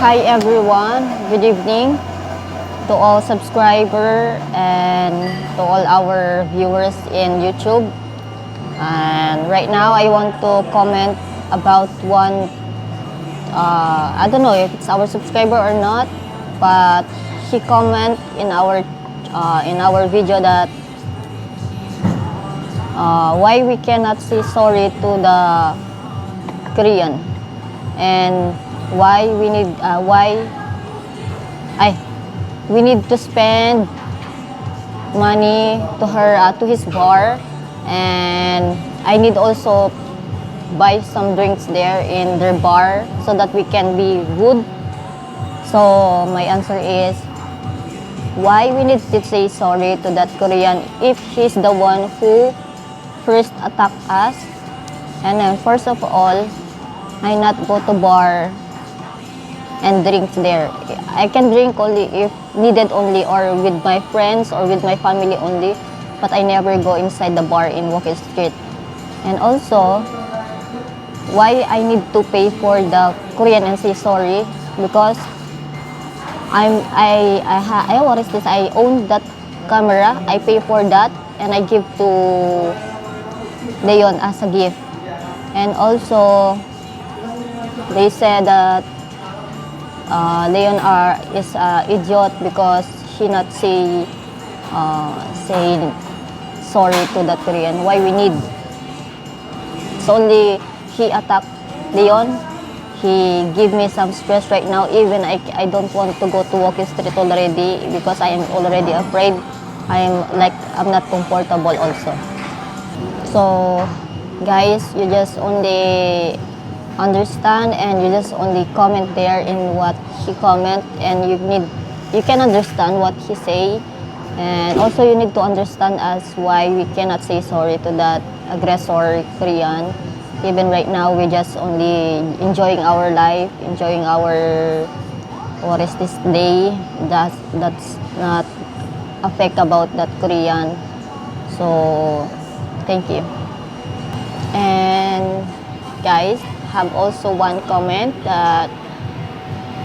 Hi everyone, good evening to all subscribers and to all our viewers in YouTube. And right now I want to comment about one, I don't know if it's our subscriber or not, but he comment in our video that why we cannot say sorry to the Korean, and why we need to spend money to his bar, and I need also buy some drinks there in their bar so that we can be good. So my answer is, why we need to say sorry to that Korean if he's the one who first attacked us. And then first of all, I not go to bar and drink there. I can drink only if needed only, or with my friends or with my family only, but I never go inside the bar in Walking Street. And also, why I need to pay for the Korean and say sorry, because what is this? I own that camera. I pay for that and I give to Leon as a gift. And also, they said that Leon is idiot because he not say sorry to that Korean. Why we need? It's only he attacked Leon. He give me some stress right now. Even I don't want to go to Walking Street already because I am already afraid. I'm not comfortable also. So guys, you just only understand and you just only comment there in what he comment, and you can understand what he say, and also you need to understand as why we cannot say sorry to that aggressor Korean. Even right now, we just only enjoying our life, enjoying our what is this day. That's not affect about that Korean. So thank you. And guys, have also one comment that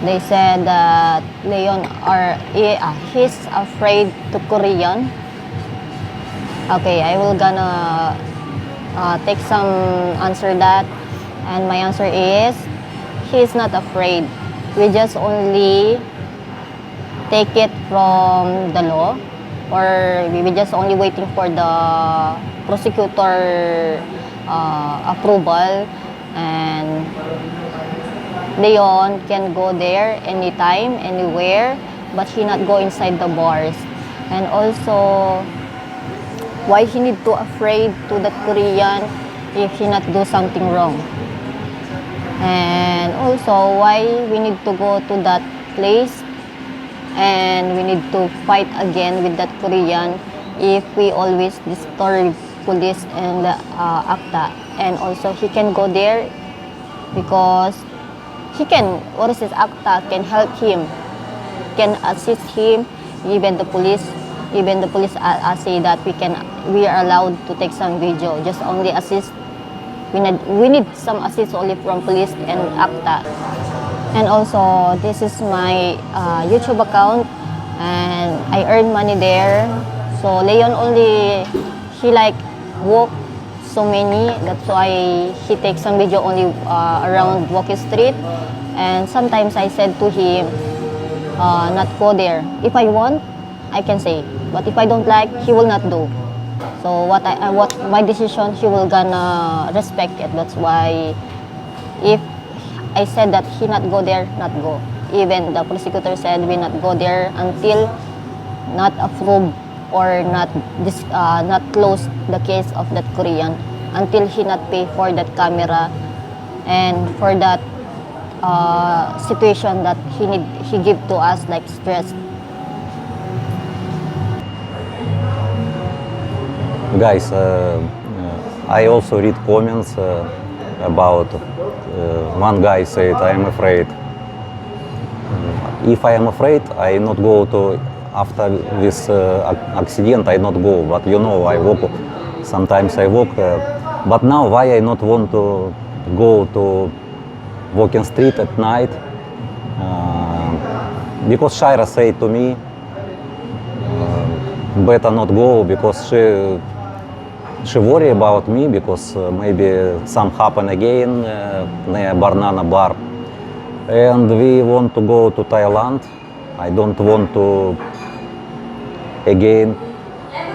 they said that Leon he's afraid to Korean. Okay, I will gonna take some answer that, and my answer is, he's not afraid. We just only take it from the law, or we just only waiting for the prosecutor approval, and Leon can go there anytime, anywhere, but he not go inside the bars. And also, why he need to afraid to that Korean if he not do something wrong? And also, why we need to go to that place and we need to fight again with that Korean if we always disturb police and ACTA? And also, he can go there because he can, what is this, ACTA can help him, can assist him. Even the police say that we are allowed to take some video, just only assist. We need some assist only from police and ACTA. And also, this is my YouTube account, and I earn money there. So Leon only, he walk so many, that's why he takes some video only around Walking Street. And sometimes I said to him, not go there. If I want, I can say, but if I don't like, he will not do. So what my decision, he will gonna respect it. That's why if I said that he not go there, not go. Even the prosecutor said we not go there until not approve or not close the case of that Korean, until he not pay for that camera and for that situation that he give to us like stress. Guys, I also read comments about one guy said, I am afraid. If I am afraid, I not go to, after this accident, I not go. But you know, I walk, sometimes I walk. But now why I not want to go to Walking Street at night Because Shaira said to me, better not go because she worry about me because maybe some happen again near Banana Bar. And we want to go to Thailand. I don't want to again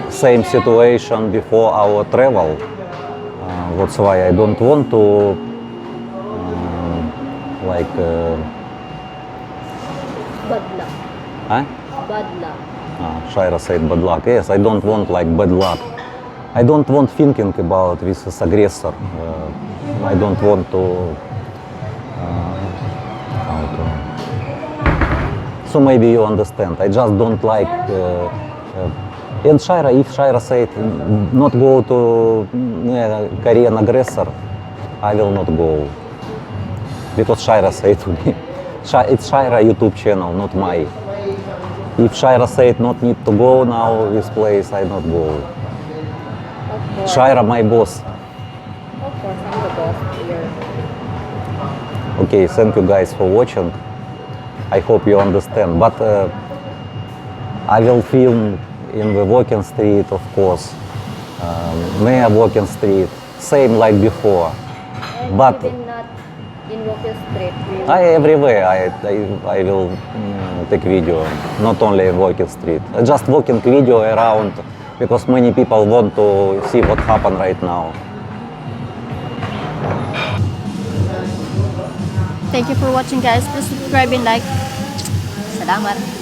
same situation before our travel. That's why I don't want to like Bad luck. huh? Bad luck. Shaira said bad luck. Yes, I don't want like bad luck. I don't want thinking about this aggressor. I don't want to. How to. So maybe you understand. I just don't like. And Shaira, if Shaira said not go to Korean aggressor, I will not go. Because Shaira said to me, it's Shaira YouTube channel, not my. If Shaira said not need to go now this place, I not go. Of course. Shaira, my boss. Of course, I'm the boss here. Okay, thank you guys for watching. I hope you understand. But I will film in the walking street, of course, near walking street, same like before. And But even not in Walking Street. everywhere I will take video, not only walking street. Just walking video around because many people want to see what happened right now. Thank you for watching, guys. Please subscribe and like. Salamat.